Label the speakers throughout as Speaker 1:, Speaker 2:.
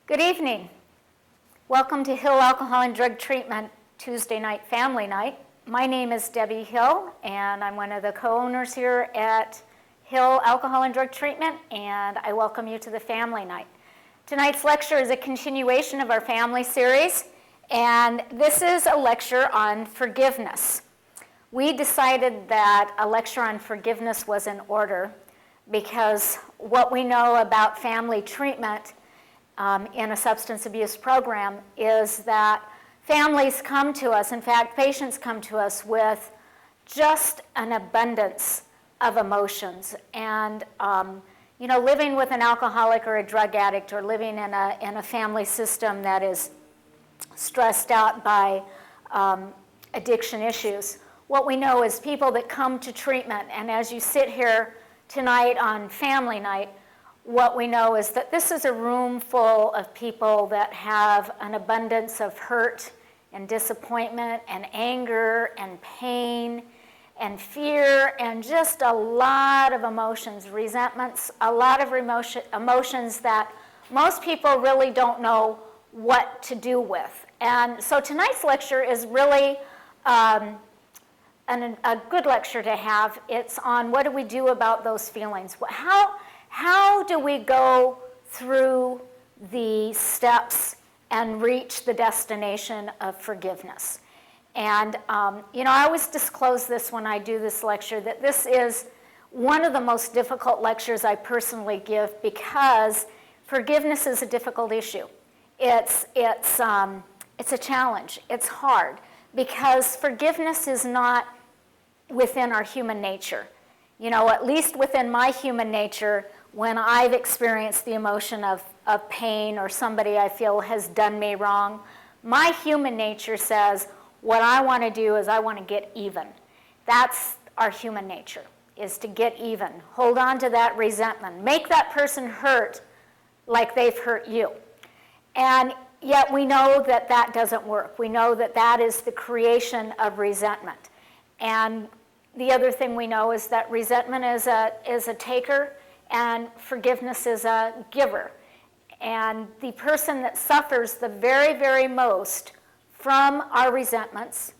Speaker 1: Good evening. Welcome to Hill Alcohol and Drug Treatment Tuesday night family night. My name is Debbie Hill, and I'm one of the co-owners here at Hill Alcohol and Drug Treatment, and I welcome you to the family night. Tonight's lecture is a continuation of our family series, and this is a lecture on forgiveness. We decided that a lecture on forgiveness was in order because what we know about family treatment in a substance abuse program is that families come to us, in fact, patients come to us with just an abundance of emotions. And, living with an alcoholic or a drug addict or living in a family system that is stressed out by addiction issues, what we know is people that come to treatment, and as you sit here tonight on family night, what we know is that this is a room full of people that have an abundance of hurt and disappointment and anger and pain and fear and just a lot of emotions, resentments, a lot of emotions that most people really don't know what to do with. And so tonight's lecture is really a good lecture to have. It's on what do we do about those feelings. How do we go through the steps and reach the destination of forgiveness? And, I always disclose this when I do this lecture, that this is one of the most difficult lectures I personally give because forgiveness is a difficult issue. It's a challenge. It's hard because forgiveness is not within our human nature. At least within my human nature, when I've experienced the emotion of pain or somebody I feel has done me wrong, my human nature says, what I want to do is I want to get even. That's our human nature, is to get even. Hold on to that resentment. Make that person hurt like they've hurt you. And yet we know that that doesn't work. We know that that is the creation of resentment. And the other thing we know is that resentment is a taker and forgiveness is a giver. And the person that suffers the very, very most from our resentments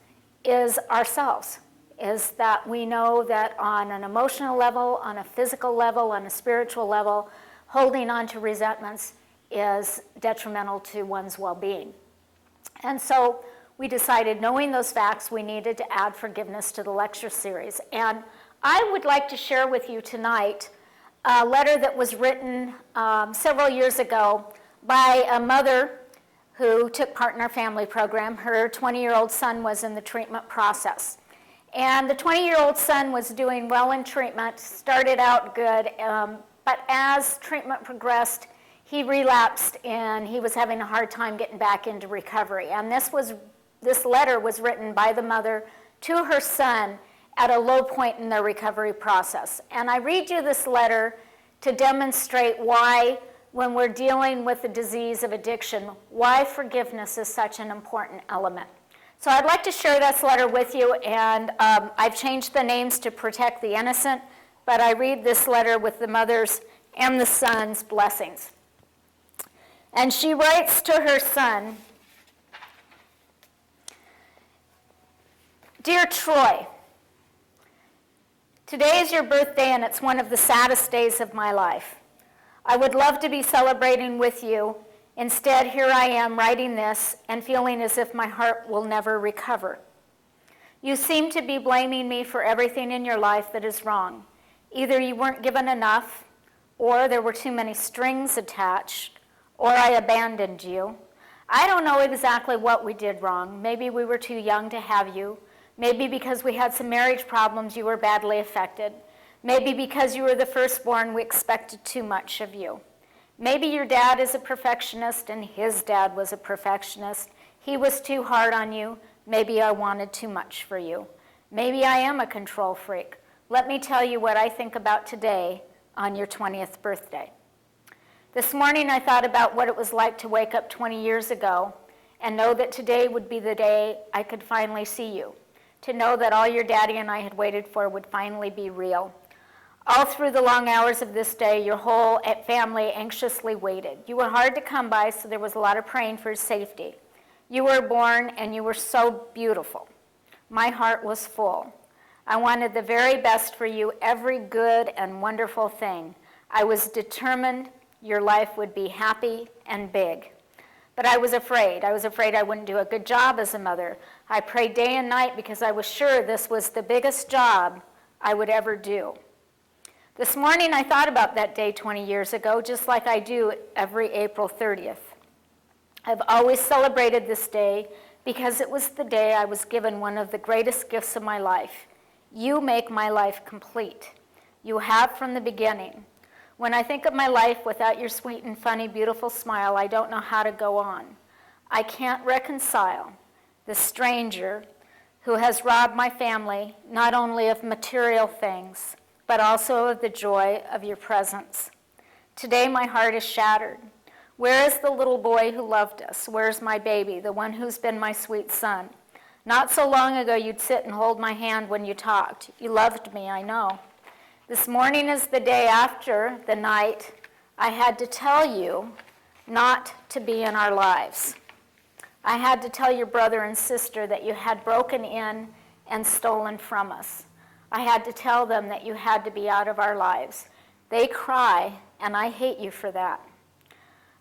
Speaker 1: is ourselves, is that we know that on an emotional level, on a physical level, on a spiritual level, holding on to resentments is detrimental to one's well-being. And so we decided, knowing those facts, we needed to add forgiveness to the lecture series. And I would like to share with you tonight a letter that was written several years ago by a mother who took part in our family program. Her 20-year-old son was in the treatment process. And the 20-year-old son was doing well in treatment, started out good, but as treatment progressed, he relapsed and he was having a hard time getting back into recovery. And this letter was written by the mother to her son at a low point in their recovery process. And I read you this letter to demonstrate why, when we're dealing with the disease of addiction, why forgiveness is such an important element. So I'd like to share this letter with you, and I've changed the names to protect the innocent, but I read this letter with the mother's and the son's blessings. And she writes to her son, "Dear Troy, today is your birthday and it's one of the saddest days of my life. I would love to be celebrating with you. Instead, here I am writing this and feeling as if my heart will never recover. You seem to be blaming me for everything in your life that is wrong. Either you weren't given enough, or there were too many strings attached, or I abandoned you. I don't know exactly what we did wrong. Maybe we were too young to have you. Maybe because we had some marriage problems, you were badly affected. Maybe because you were the firstborn, we expected too much of you. Maybe your dad is a perfectionist and his dad was a perfectionist. He was too hard on you. Maybe I wanted too much for you. Maybe I am a control freak. Let me tell you what I think about today on your 20th birthday. This morning I thought about what it was like to wake up 20 years ago and know that today would be the day I could finally see you. To know that all your daddy and I had waited for would finally be real. All through the long hours of this day, your whole family anxiously waited. You were hard to come by, so there was a lot of praying for safety. You were born, and you were so beautiful. My heart was full. I wanted the very best for you, every good and wonderful thing. I was determined your life would be happy and big. But I was afraid. I was afraid I wouldn't do a good job as a mother. I prayed day and night because I was sure this was the biggest job I would ever do. This morning I thought about that day 20 years ago, just like I do every April 30th. I've always celebrated this day because it was the day I was given one of the greatest gifts of my life. You make my life complete. You have from the beginning. When I think of my life without your sweet and funny, beautiful smile, I don't know how to go on. I can't reconcile the stranger who has robbed my family not only of material things, but also of the joy of your presence. Today my heart is shattered. Where is the little boy who loved us? Where's my baby, the one who's been my sweet son? Not so long ago you'd sit and hold my hand when you talked. You loved me, I know. This morning is the day after the night I had to tell you not to be in our lives. I had to tell your brother and sister that you had broken in and stolen from us. I had to tell them that you had to be out of our lives. They cry, and I hate you for that.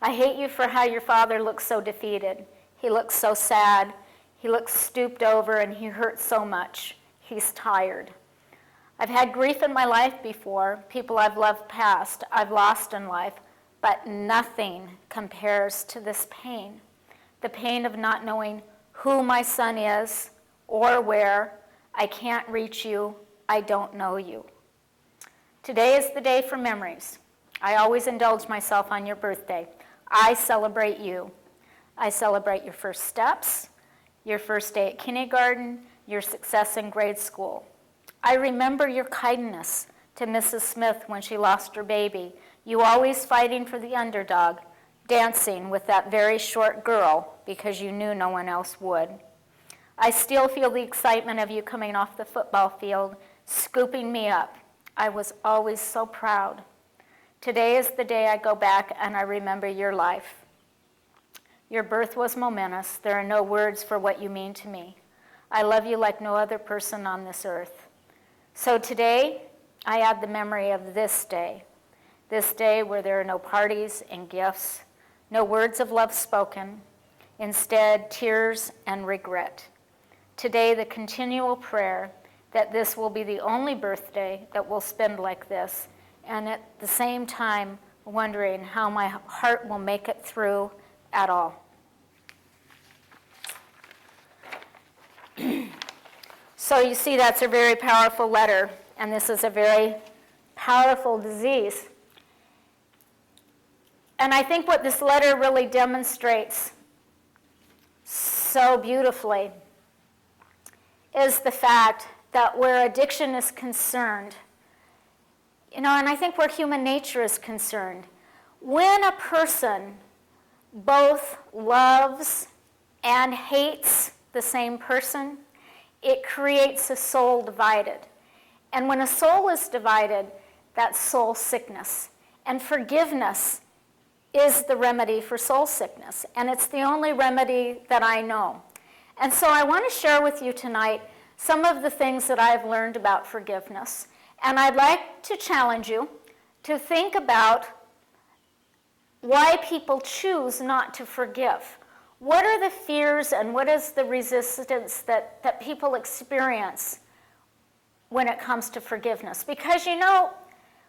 Speaker 1: I hate you for how your father looks so defeated. He looks so sad. He looks stooped over, and he hurts so much. He's tired. I've had grief in my life before, people I've loved past, I've lost in life, but nothing compares to this pain. The pain of not knowing who my son is or where. I can't reach you. I don't know you. Today is the day for memories. I always indulge myself on your birthday. I celebrate you. I celebrate your first steps, your first day at kindergarten, your success in grade school. I remember your kindness to Mrs. Smith when she lost her baby. You always fighting for the underdog, dancing with that very short girl because you knew no one else would. I still feel the excitement of you coming off the football field, scooping me up. I was always so proud. Today is the day I go back and I remember your life. Your birth was momentous. There are no words for what you mean to me. I love you like no other person on this earth. So today, I add the memory of this day where there are no parties and gifts, no words of love spoken, instead tears and regret. Today, the continual prayer that this will be the only birthday that we'll spend like this, and at the same time wondering how my heart will make it through at all. So you see, that's a very powerful letter, and this is a very powerful disease. And I think what this letter really demonstrates so beautifully is the fact that where addiction is concerned, and I think where human nature is concerned, when a person both loves and hates the same person, it creates a soul divided. And when a soul is divided, that's soul sickness. And forgiveness is the remedy for soul sickness. And it's the only remedy that I know. And so I want to share with you tonight some of the things that I've learned about forgiveness. And I'd like to challenge you to think about why people choose not to forgive. What are the fears and what is the resistance that people experience when it comes to forgiveness? Because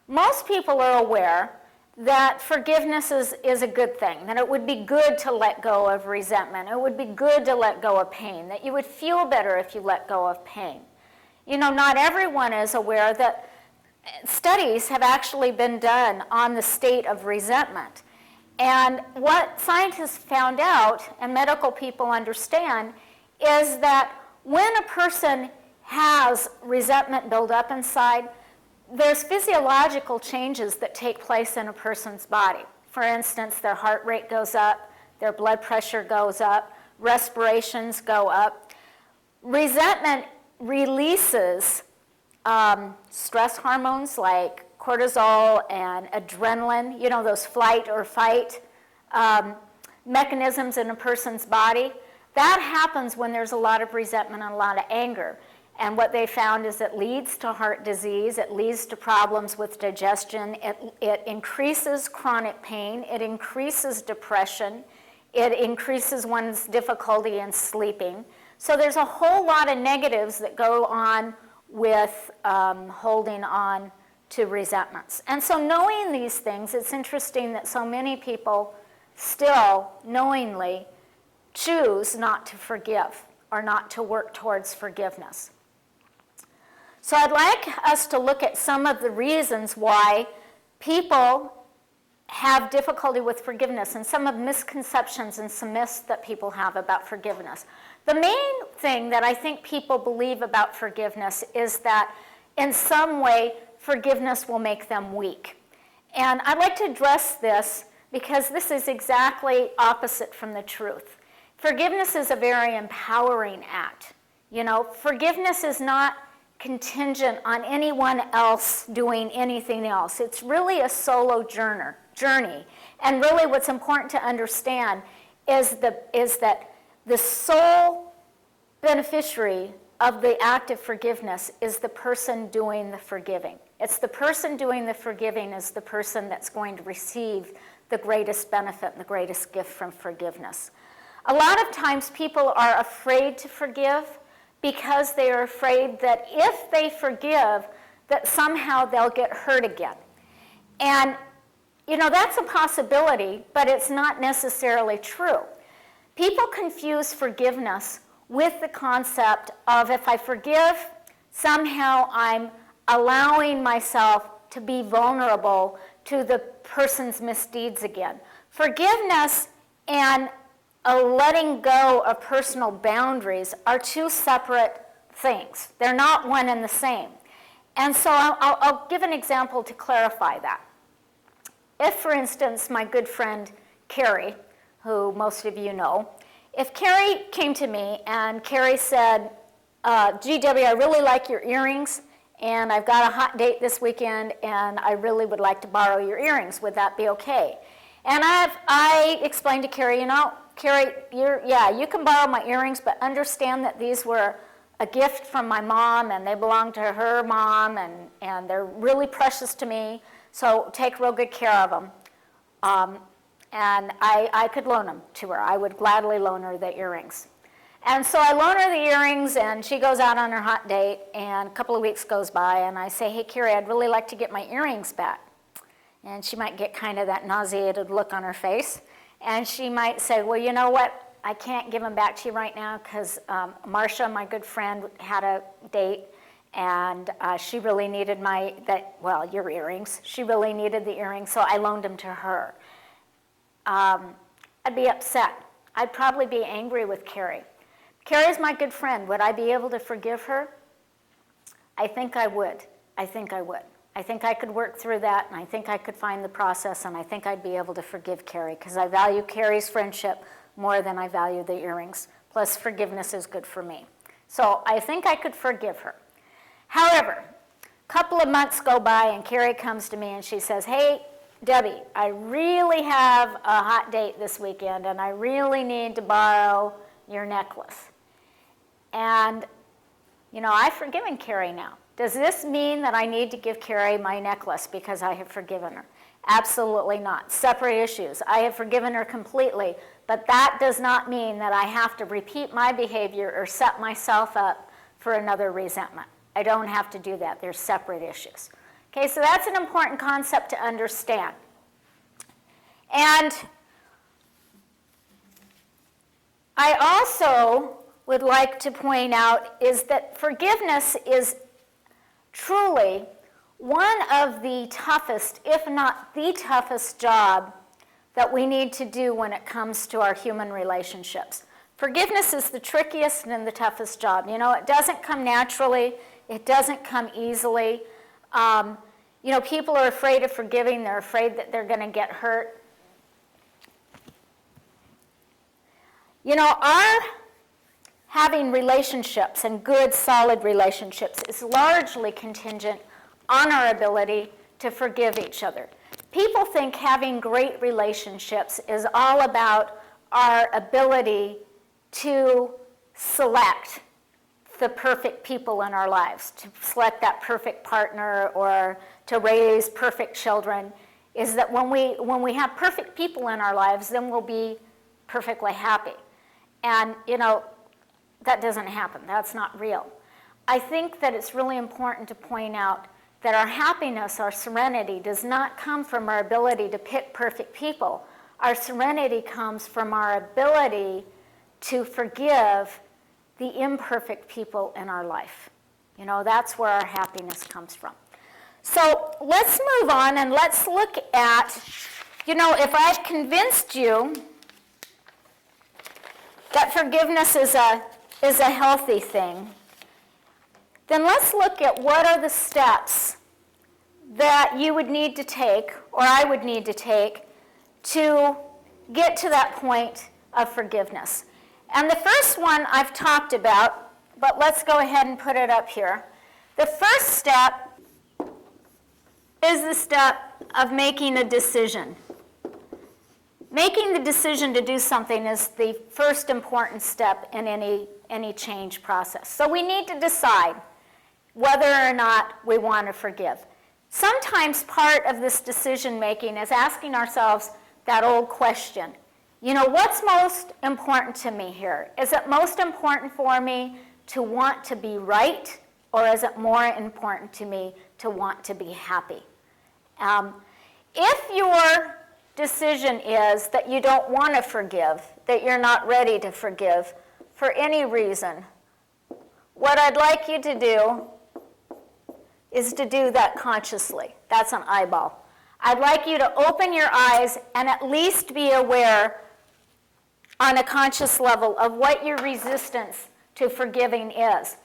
Speaker 1: most people are aware that forgiveness is a good thing, that it would be good to let go of resentment, it would be good to let go of pain, that you would feel better if you let go of pain. Not everyone is aware that studies have actually been done on the state of resentment. And what scientists found out, and medical people understand, is that when a person has resentment build up inside, there's physiological changes that take place in a person's body. For instance, their heart rate goes up, their blood pressure goes up, respirations go up. Resentment releases stress hormones like cortisol and adrenaline, you know, those flight or fight mechanisms in a person's body. That happens when there's a lot of resentment and a lot of anger. And what they found is it leads to heart disease, it leads to problems with digestion, it increases chronic pain, it increases depression, it increases one's difficulty in sleeping. So there's a whole lot of negatives that go on with holding on to resentments. And so knowing these things, it's interesting that so many people still knowingly choose not to forgive or not to work towards forgiveness. So I'd like us to look at some of the reasons why people have difficulty with forgiveness and some of misconceptions and some myths that people have about forgiveness. The main thing that I think people believe about forgiveness is that in some way forgiveness will make them weak. And I'd like to address this because this is exactly opposite from the truth. Forgiveness is a very empowering act. You know, forgiveness is not contingent on anyone else doing anything else. It's really a solo journey. And really what's important to understand is that the sole beneficiary of the act of forgiveness is the person doing the forgiving. It's the person doing the forgiving is the person that's going to receive the greatest benefit and the greatest gift from forgiveness. A lot of times people are afraid to forgive because they are afraid that if they forgive, that somehow they'll get hurt again. And, you know, that's a possibility, but it's not necessarily true. People confuse forgiveness with the concept of if I forgive, somehow I'm allowing myself to be vulnerable to the person's misdeeds again. Forgiveness and letting go of personal boundaries are two separate things. They're not one and the same. And so I'll give an example to clarify that. If, for instance, my good friend Carrie, who most of you know, if Carrie came to me and Carrie said, gee, Debbie, I really like your earrings, and I've got a hot date this weekend, and I really would like to borrow your earrings. Would that be okay? And I explained to Carrie, you know, Carrie, you can borrow my earrings, but understand that these were a gift from my mom, and they belong to her mom, and they're really precious to me, so take real good care of them. And I could loan them to her. I would gladly loan her the earrings. And so I loan her the earrings, and she goes out on her hot date, and a couple of weeks goes by, and I say, hey, Carrie, I'd really like to get my earrings back. And she might get kind of that nauseated look on her face. And she might say, well, you know what? I can't give them back to you right now because Marcia, my good friend, had a date, and she really needed your earrings. She really needed the earrings, so I loaned them to her. I'd be upset. I'd probably be angry with Carrie. Carrie's my good friend. Would I be able to forgive her? I think I would. I think I could work through that, and I think I could find the process, and I think I'd be able to forgive Carrie because I value Carrie's friendship more than I value the earrings. Plus, forgiveness is good for me. So I think I could forgive her. However, a couple of months go by, and Carrie comes to me, and she says, hey, Debbie, I really have a hot date this weekend, and I really need to borrow your necklace. And, you know, I've forgiven Carrie now. Does this mean that I need to give Carrie my necklace because I have forgiven her? Absolutely not. Separate issues. I have forgiven her completely, but that does not mean that I have to repeat my behavior or set myself up for another resentment. I don't have to do that. They're separate issues. Okay, so that's an important concept to understand. And I also would like to point out is that forgiveness is truly one of the toughest, if not the toughest job that we need to do when it comes to our human relationships. Forgiveness is the trickiest and the toughest job. You know, it doesn't come naturally. It doesn't come easily. You know, people are afraid of forgiving. They're afraid that they're going to get hurt. You know, our having relationships and good, solid relationships is largely contingent on our ability to forgive each other. People think having great relationships is all about our ability to select the perfect people in our lives, to select that perfect partner or to raise perfect children, is that when we have perfect people in our lives, then we'll be perfectly happy. And, that doesn't happen. That's not real. I think that it's really important to point out that our happiness, our serenity, does not come from our ability to pick perfect people. Our serenity comes from our ability to forgive the imperfect people in our life. That's where our happiness comes from. So let's move on and let's look at, if I've convinced you that forgiveness is a healthy thing, then let's look at what are the steps that you would need to take, or I would need to take, to get to that point of forgiveness. And the first one I've talked about, but let's go ahead and put it up here. The first step is the step of making a decision. Making the decision to do something is the first important step in any change process. So we need to decide whether or not we want to forgive. Sometimes part of this decision making is asking ourselves that old question, what's most important to me here? Is it most important for me to want to be right, or is it more important to me to want to be happy? If your decision is that you don't want to forgive, that you're not ready to forgive for any reason, what I'd like you to do is to do that consciously. That's an eyeball. I'd like you to open your eyes and at least be aware on a conscious level of what your resistance to forgiving is.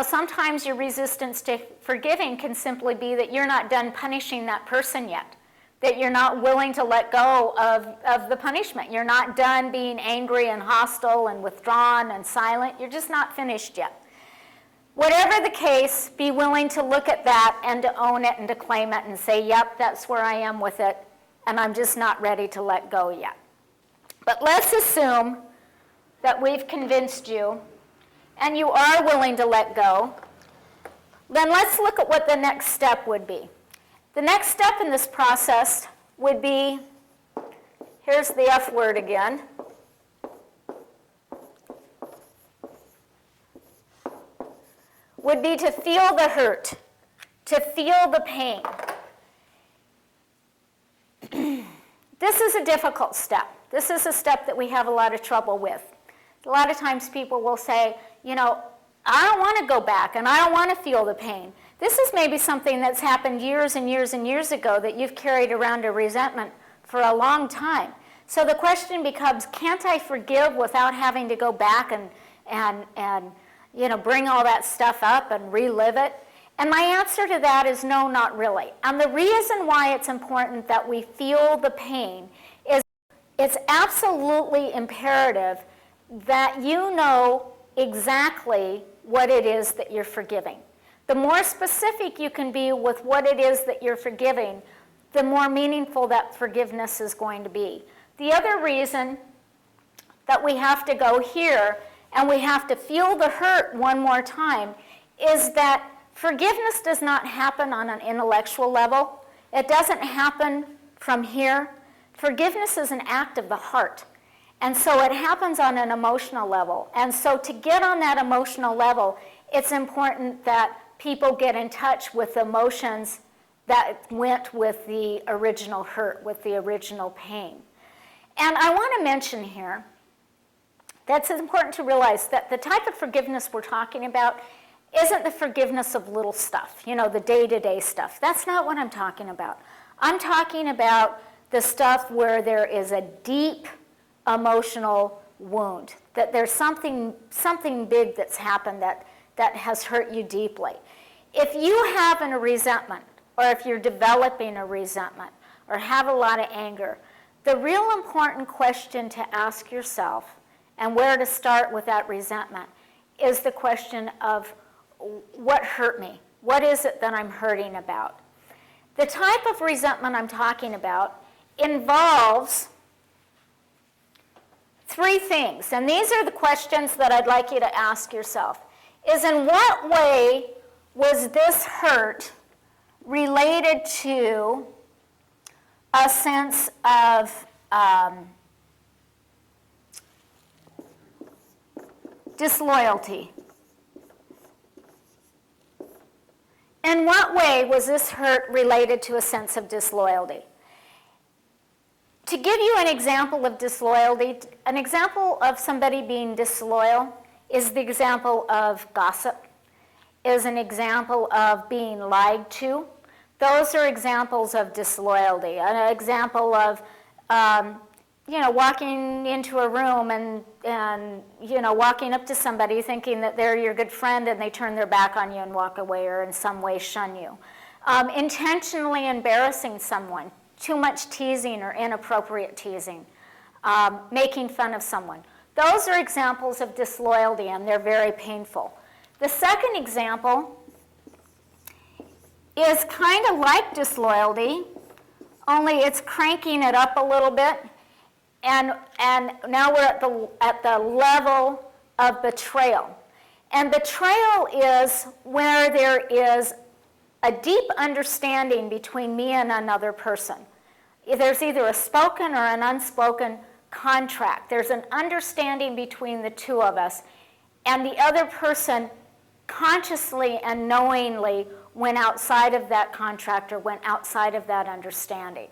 Speaker 1: Sometimes your resistance to forgiving can simply be that you're not done punishing that person yet, that you're not willing to let go of the punishment. You're not done being angry and hostile and withdrawn and silent. You're just not finished yet. Whatever the case, be willing to look at that and to own it and to claim it and say, yep, that's where I am with it, and I'm just not ready to let go yet. But let's assume that we've convinced you and you are willing to let go. Then let's look at what the next step would be. The next step in this process would be, here's the F word again, would be to feel the hurt, to feel the pain. This is a difficult step. This is a step that we have a lot of trouble with. A lot of times people will say, I don't want to go back and I don't want to feel the pain. This is maybe something that's happened years and years and years ago that you've carried around a resentment for a long time. So the question becomes, can't I forgive without having to go back and bring all that stuff up and relive it? And my answer to that is no, not really. And the reason why it's important that we feel the pain is it's absolutely imperative that you know exactly what it is that you're forgiving. The more specific you can be with what it is that you're forgiving, the more meaningful that forgiveness is going to be. The other reason that we have to go here and we have to feel the hurt one more time is that forgiveness does not happen on an intellectual level. It doesn't happen from here. Forgiveness is an act of the heart. And so it happens on an emotional level. And so to get on that emotional level, it's important that people get in touch with emotions that went with the original hurt, with the original pain. And I want to mention here that it's important to realize that the type of forgiveness we're talking about isn't the forgiveness of little stuff, the day-to-day stuff. That's not what I'm talking about. I'm talking about the stuff where there is a deep emotional wound, that there's something big that's happened that has hurt you deeply. If you have a resentment, or if you're developing a resentment, or have a lot of anger, the real important question to ask yourself, and where to start with that resentment, is the question of what hurt me? What is it that I'm hurting about? The type of resentment I'm talking about involves three things, and these are the questions that I'd like you to ask yourself. Is in what way was this hurt related to a sense of disloyalty? In what way was this hurt related to a sense of disloyalty? To give you an example of disloyalty, an example of somebody being disloyal is the example of gossip, is an example of being lied to. Those are examples of disloyalty. An example of, walking into a room and walking up to somebody thinking that they're your good friend and they turn their back on you and walk away or in some way shun you. Intentionally embarrassing someone, too much teasing or inappropriate teasing, making fun of someone. Those are examples of disloyalty, and they're very painful. The second example is kind of like disloyalty, only it's cranking it up a little bit, and now we're at the level of betrayal. And betrayal is where there is a deep understanding between me and another person. There's either a spoken or an unspoken contract. There's an understanding between the two of us, and the other person consciously and knowingly went outside of that contract or went outside of that understanding.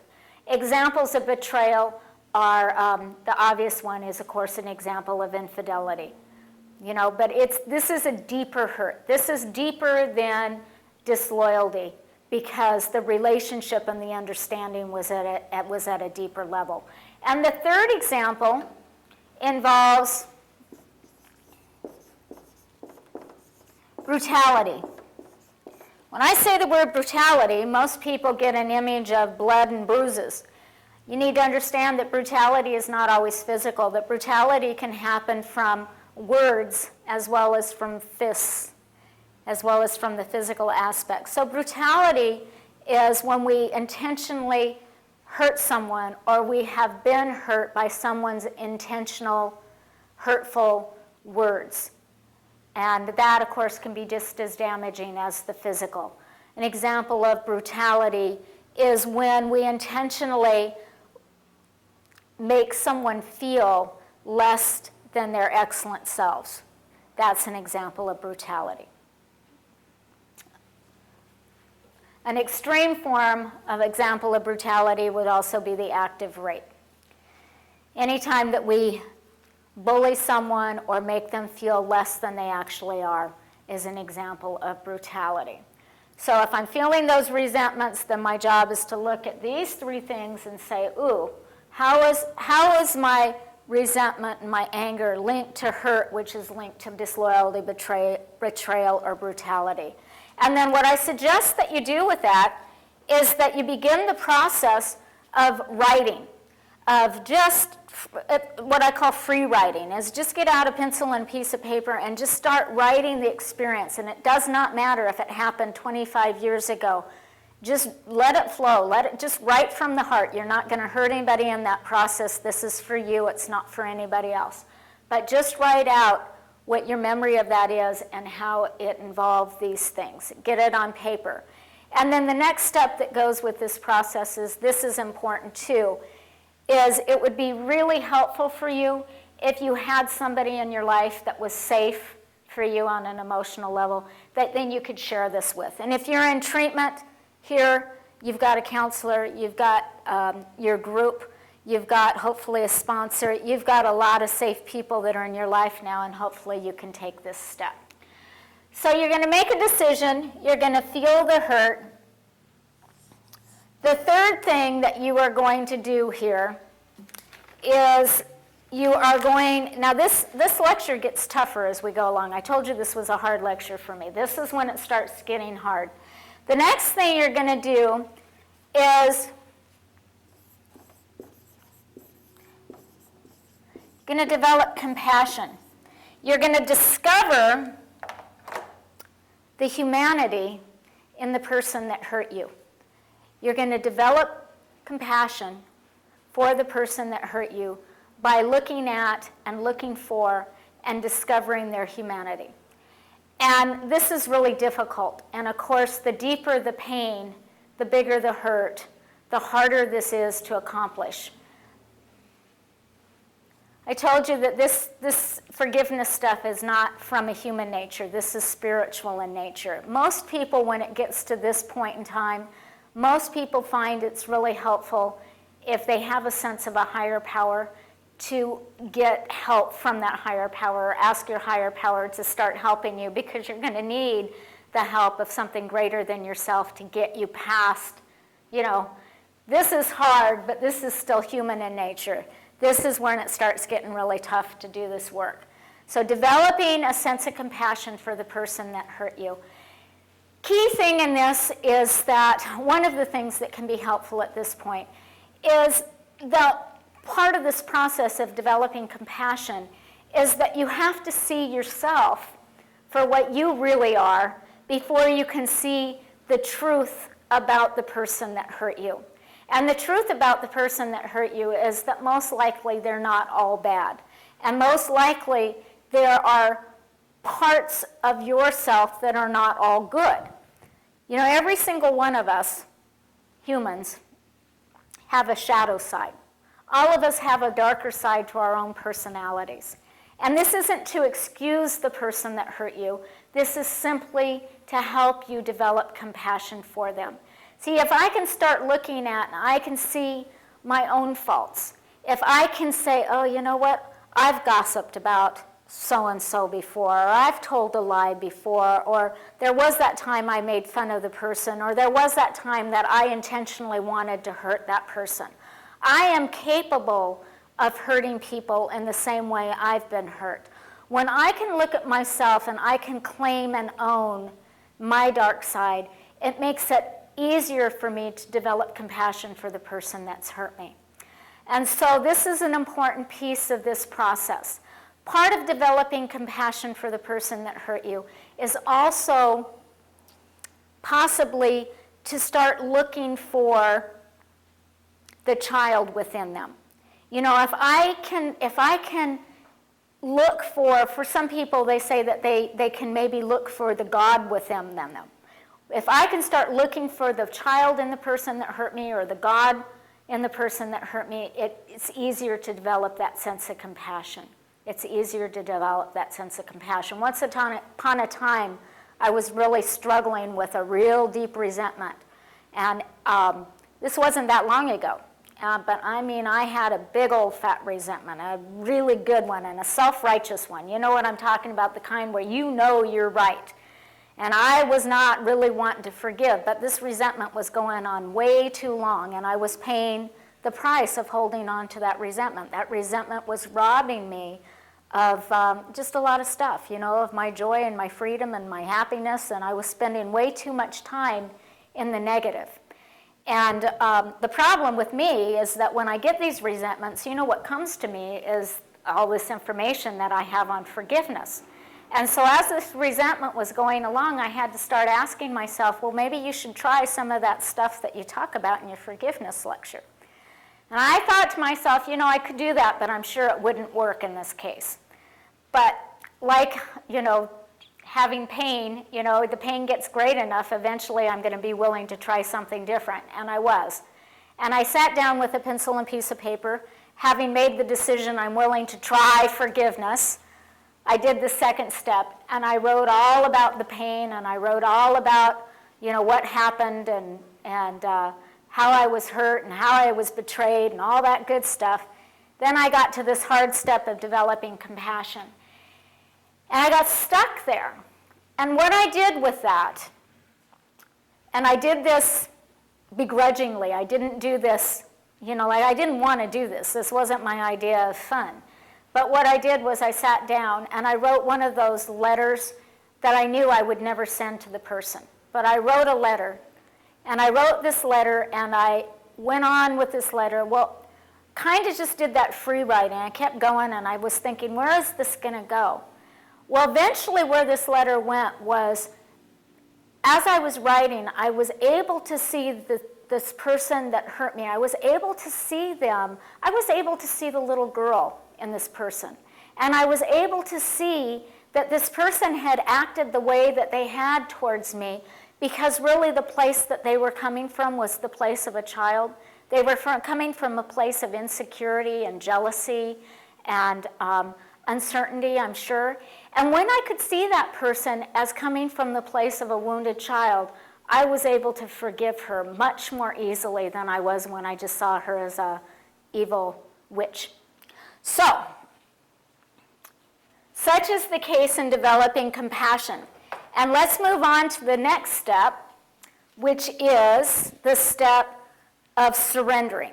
Speaker 1: Examples of betrayal are, the obvious one is, of course, an example of infidelity. But this is a deeper hurt. This is deeper than disloyalty because the relationship and the understanding was at a deeper level. And the third example involves brutality. When I say the word brutality, most people get an image of blood and bruises. You need to understand that brutality is not always physical, that brutality can happen from words as well as from fists, as well as from the physical aspects. So brutality is when we intentionally hurt someone or we have been hurt by someone's intentional, hurtful words. And that, of course, can be just as damaging as the physical. An example of brutality is when we intentionally make someone feel less than their excellent selves. That's an example of brutality. An extreme form of example of brutality would also be the act of rape. Anytime that we bully someone or make them feel less than they actually are is an example of brutality. So if I'm feeling those resentments, then my job is to look at these three things and say, ooh, how is my resentment and my anger linked to hurt, which is linked to disloyalty, betrayal, or brutality? And then what I suggest that you do with that is that you begin the process of writing, of just what I call free writing, is just get out a pencil and piece of paper and just start writing the experience. And it does not matter if it happened 25 years ago. Just let it flow. Let it just write from the heart. You're not going to hurt anybody in that process. This is for you. It's not for anybody else. But just write out what your memory of that is and how it involved these things. Get it on paper. And then the next step that goes with this process is, this is important too, is it would be really helpful for you if you had somebody in your life that was safe for you on an emotional level, that then you could share this with. And if you're in treatment here, you've got a counselor, you've got your group, you've got hopefully a sponsor, you've got a lot of safe people that are in your life now, and hopefully you can take this step. So you're going to make a decision, you're going to feel the hurt. The third thing that you are going to do here is you are going, now this lecture gets tougher as we go along. I told you this was a hard lecture for me. This is when it starts getting hard. The next thing you're going to do is going to develop compassion. You're going to discover the humanity in the person that hurt you. You're going to develop compassion for the person that hurt you by looking at and looking for and discovering their humanity. And this is really difficult. And of course, the deeper the pain, the bigger the hurt, the harder this is to accomplish. I told you that this forgiveness stuff is not from a human nature. This is spiritual in nature. Most people, when it gets to this point in time, most people find it's really helpful if they have a sense of a higher power to get help from that higher power, or ask your higher power to start helping you, because you're going to need the help of something greater than yourself to get you past, this is hard, but this is still human in nature. This is when it starts getting really tough to do this work. So developing a sense of compassion for the person that hurt you. Key thing in this is that one of the things that can be helpful at this point is the part of this process of developing compassion is that you have to see yourself for what you really are before you can see the truth about the person that hurt you. And the truth about the person that hurt you is that most likely they're not all bad. And most likely there are parts of yourself that are not all good. Every single one of us, humans, have a shadow side. All of us have a darker side to our own personalities. And this isn't to excuse the person that hurt you. This is simply to help you develop compassion for them. See, if I can start looking at and I can see my own faults, if I can say, oh, you know what, I've gossiped about so-and-so before, or I've told a lie before, or there was that time I made fun of the person, or there was that time that I intentionally wanted to hurt that person. I am capable of hurting people in the same way I've been hurt. When I can look at myself and I can claim and own my dark side, it makes it easier for me to develop compassion for the person that's hurt me. And so this is an important piece of this process. Part of developing compassion for the person that hurt you is also possibly to start looking for the child within them. If I can look for some people, they say that they can maybe look for the God within them. If I can start looking for the child in the person that hurt me or the God in the person that hurt me, it's easier to develop that sense of compassion. It's easier to develop that sense of compassion. Once upon a time, I was really struggling with a real deep resentment. And this wasn't that long ago. But I had a big old fat resentment, a really good one, and a self-righteous one. You know what I'm talking about, the kind where you're right. And I was not really wanting to forgive, but this resentment was going on way too long, and I was paying the price of holding on to that resentment. That resentment was robbing me of just a lot of stuff, of my joy and my freedom and my happiness, and I was spending way too much time in the negative. And the problem with me is that when I get these resentments, what comes to me is all this information that I have on forgiveness. And so as this resentment was going along, I had to start asking myself, well, maybe you should try some of that stuff that you talk about in your forgiveness lecture. And I thought to myself, I could do that, but I'm sure it wouldn't work in this case. But like, having pain, the pain gets great enough, eventually I'm going to be willing to try something different, and I was. And I sat down with a pencil and piece of paper, having made the decision I'm willing to try forgiveness. I did the second step, and I wrote all about the pain, and I wrote all about, what happened, and how I was hurt, and how I was betrayed, and all that good stuff. Then I got to this hard step of developing compassion. And I got stuck there. And what I did with that, and I did this begrudgingly. I didn't do this, I didn't want to do this. This wasn't my idea of fun. But what I did was I sat down and I wrote one of those letters that I knew I would never send to the person. But I wrote a letter, and I wrote this letter, and I went on with this letter. Well, kind of just did that free writing. I kept going, and I was thinking, where is this going to go? Well, eventually where this letter went was, as I was writing, I was able to see this person that hurt me, I was able to see them. I was able to see the little girl in this person. And I was able to see that this person had acted the way that they had towards me because really the place that they were coming from was the place of a child. They were coming from a place of insecurity and jealousy and uncertainty, I'm sure. And when I could see that person as coming from the place of a wounded child, I was able to forgive her much more easily than I was when I just saw her as an evil witch. So, such is the case in developing compassion. And let's move on to the next step, which is the step of surrendering.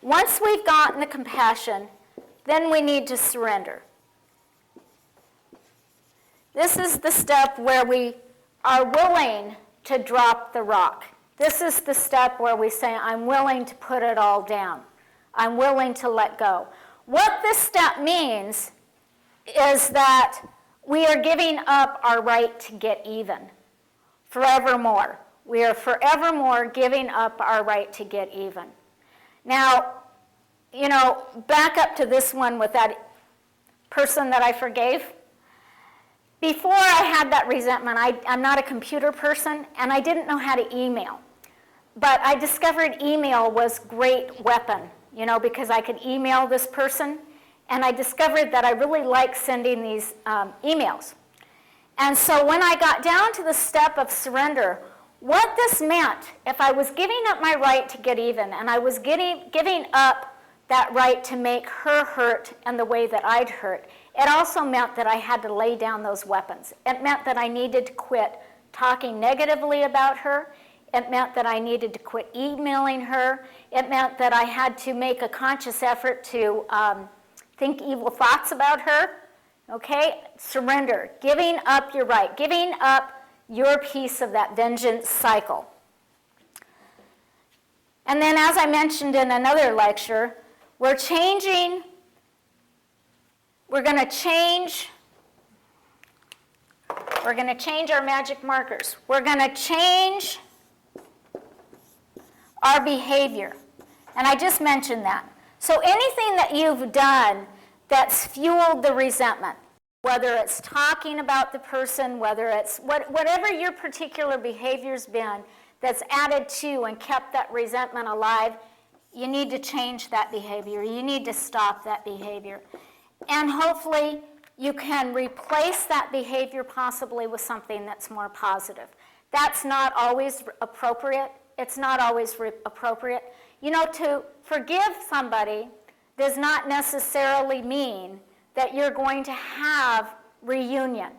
Speaker 1: Once we've gotten the compassion, then we need to surrender. This is the step where we are willing to drop the rock. This is the step where we say, I'm willing to put it all down. I'm willing to let go. What this step means is that we are giving up our right to get even forevermore. We are forevermore giving up our right to get even. Now, back up to this one with that person that I forgave. Before I had that resentment, I'm not a computer person, and I didn't know how to email. But I discovered email was a great weapon, because I could email this person, and I discovered that I really like sending these emails. And so when I got down to the step of surrender, what this meant, if I was giving up my right to get even, and I was giving up that right to make her hurt and the way that I'd hurt, it also meant that I had to lay down those weapons. It meant that I needed to quit talking negatively about her. It meant that I needed to quit emailing her. It meant that I had to make a conscious effort to think evil thoughts about her. Okay? Surrender. Giving up your right. Giving up your piece of that vengeance cycle. And then, as I mentioned in another lecture, we're going to change our magic markers. We're going to change our behavior. And I just mentioned that. So anything that you've done that's fueled the resentment, whether it's talking about the person, whether it's whatever your particular behavior's been that's added to and kept that resentment alive, you need to change that behavior. You need to stop that behavior. And hopefully you can replace that behavior possibly with something that's more positive. That's not always appropriate. It's not always appropriate. To forgive somebody does not necessarily mean that you're going to have reunion.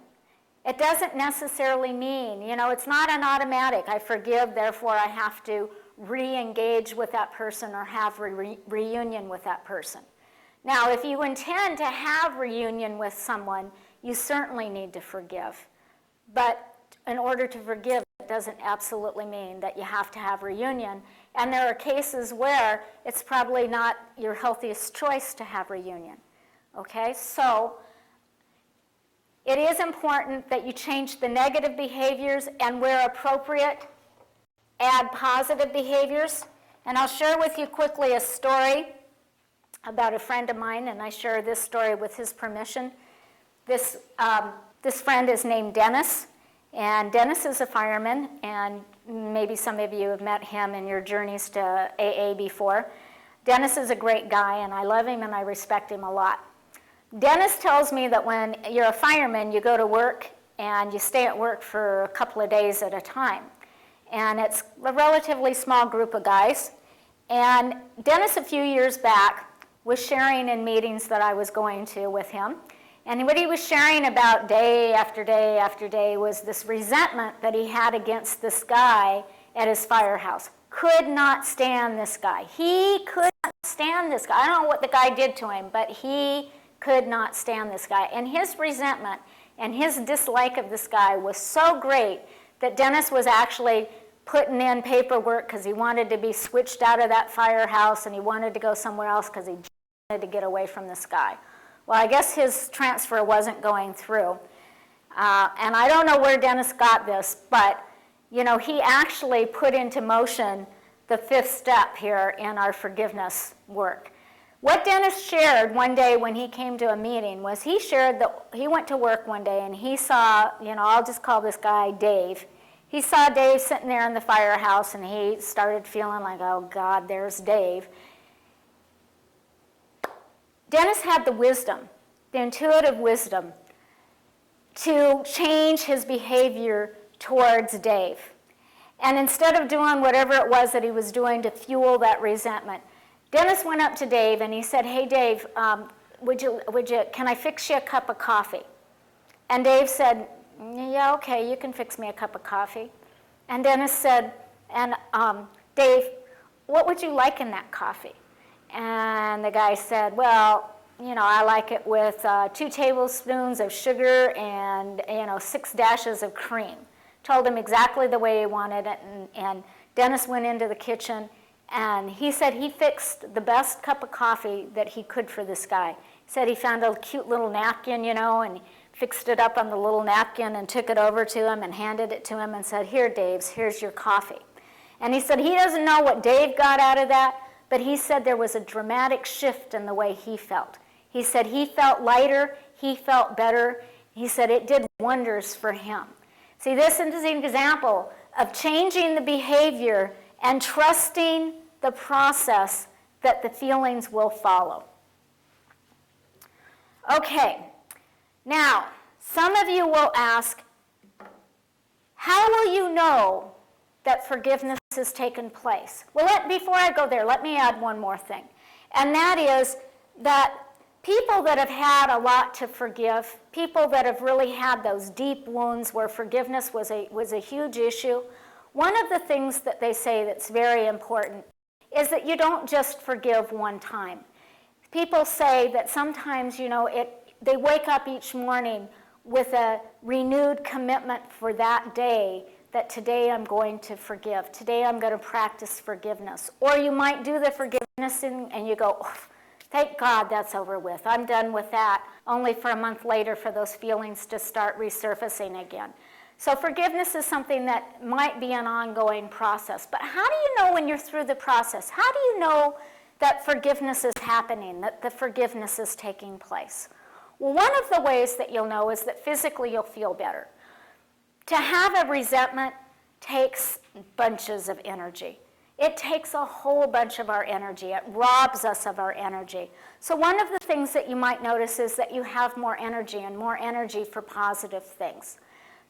Speaker 1: It doesn't necessarily mean, it's not an automatic, I forgive, therefore I have to re-engage with that person or have reunion with that person. Now, if you intend to have reunion with someone, you certainly need to forgive. But in order to forgive, it doesn't absolutely mean that you have to have reunion. And there are cases where it's probably not your healthiest choice to have reunion. Okay, so it is important that you change the negative behaviors and where appropriate, add positive behaviors. And I'll share with you quickly a story about a friend of mine, and I share this story with his permission. This friend is named Dennis, and Dennis is a fireman, and maybe some of you have met him in your journeys to AA before. Dennis is a great guy, and I love him and I respect him a lot. Dennis tells me that when you're a fireman, you go to work and you stay at work for a couple of days at a time. And it's a relatively small group of guys. And Dennis, a few years back, was sharing in meetings that I was going to with him. And what he was sharing about day after day after day was this resentment that he had against this guy at his firehouse. Could not stand this guy. He could not stand this guy. I don't know what the guy did to him, but he could not stand this guy. And his resentment and his dislike of this guy was so great that Dennis was actually putting in paperwork because he wanted to be switched out of that firehouse and he wanted to go somewhere else because he wanted to get away from this guy. Well, I guess his transfer wasn't going through. And I don't know where Dennis got this, but he actually put into motion the 5th step here in our forgiveness work. What Dennis shared one day when he came to a meeting was he shared that he went to work one day and he saw, I'll just call this guy Dave. He saw Dave sitting there in the firehouse and he started feeling like, oh God, there's Dave. Dennis had the wisdom, the intuitive wisdom, to change his behavior towards Dave. And instead of doing whatever it was that he was doing to fuel that resentment, Dennis went up to Dave and he said, hey Dave, can I fix you a cup of coffee? And Dave said, yeah, okay, you can fix me a cup of coffee. And Dennis said, Dave, what would you like in that coffee? And the guy said, well, I like it with 2 tablespoons of sugar and, 6 dashes of cream. Told him exactly the way he wanted it, and Dennis went into the kitchen, and he said he fixed the best cup of coffee that he could for this guy. He said he found a cute little napkin, and he fixed it up on the little napkin and took it over to him and handed it to him and said, here, Dave, here's your coffee. And he said he doesn't know what Dave got out of that, but he said there was a dramatic shift in the way he felt. He said he felt lighter, he felt better. He said it did wonders for him. See, this is an example of changing the behavior and trusting the process that the feelings will follow. Okay, now, some of you will ask, how will you know that forgiveness has taken place? Well, before I go there, let me add one more thing. And that is that people that have had a lot to forgive, people that have really had those deep wounds where forgiveness was a huge issue, one of the things that they say that's very important is that you don't just forgive one time. People say that sometimes, they wake up each morning with a renewed commitment for that day, that today I'm going to forgive. Today I'm going to practice forgiveness. Or you might do the forgiveness and you go, oh, thank God that's over with. I'm done with that, only for a month later for those feelings to start resurfacing again. So forgiveness is something that might be an ongoing process. But how do you know when you're through the process? How do you know that forgiveness is happening, that the forgiveness is taking place? Well, one of the ways that you'll know is that physically you'll feel better. To have a resentment takes bunches of energy. It takes a whole bunch of our energy. It robs us of our energy. So one of the things that you might notice is that you have more energy and more energy for positive things.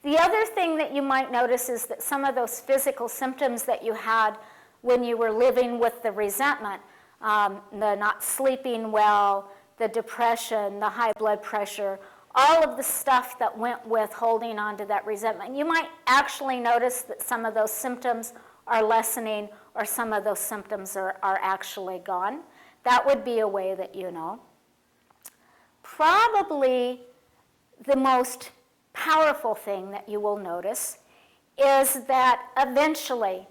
Speaker 1: The other thing that you might notice is that some of those physical symptoms that you had when you were living with the resentment, the not sleeping well, the depression, the high blood pressure, all of the stuff that went with holding on to that resentment. You might actually notice that some of those symptoms are lessening or some of those symptoms are actually gone. That would be a way that you know. Probably the most powerful thing that you will notice is that eventually,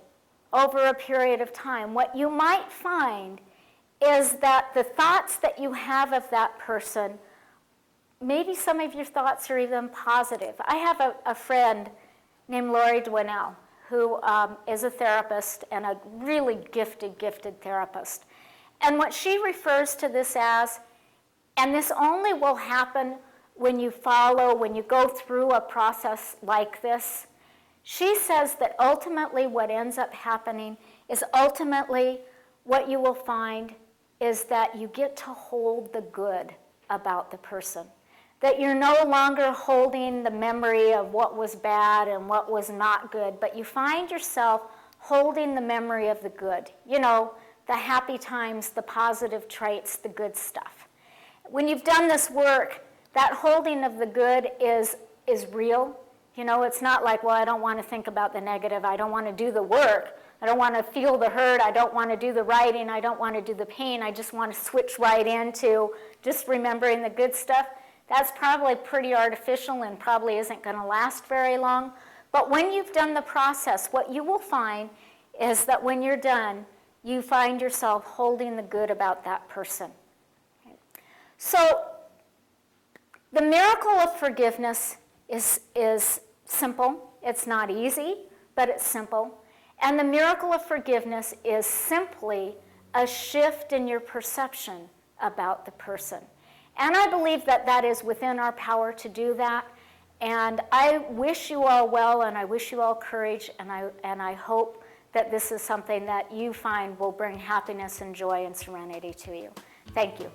Speaker 1: over a period of time, what you might find is that the thoughts that you have of that person, maybe some of your thoughts are even positive. I have a friend named Lori Dwinell who is a therapist and a really gifted therapist. And what she refers to this as, and this only will happen when you go through a process like this, she says that ultimately what ends up happening is ultimately what you will find is that you get to hold the good about the person. That you're no longer holding the memory of what was bad and what was not good, but you find yourself holding the memory of the good. The happy times, the positive traits, the good stuff. When you've done this work, that holding of the good is real. It's not like, well, I don't want to think about the negative. I don't want to do the work. I don't want to feel the hurt. I don't want to do the writing. I don't want to do the pain. I just want to switch right into just remembering the good stuff. That's probably pretty artificial and probably isn't going to last very long. But when you've done the process, what you will find is that when you're done, you find yourself holding the good about that person. Okay. So the miracle of forgiveness is simple. It's not easy, but it's simple. And the miracle of forgiveness is simply a shift in your perception about the person. And I believe that that is within our power to do that. And I wish you all well, and I wish you all courage, and I hope that this is something that you find will bring happiness and joy and serenity to you. Thank you.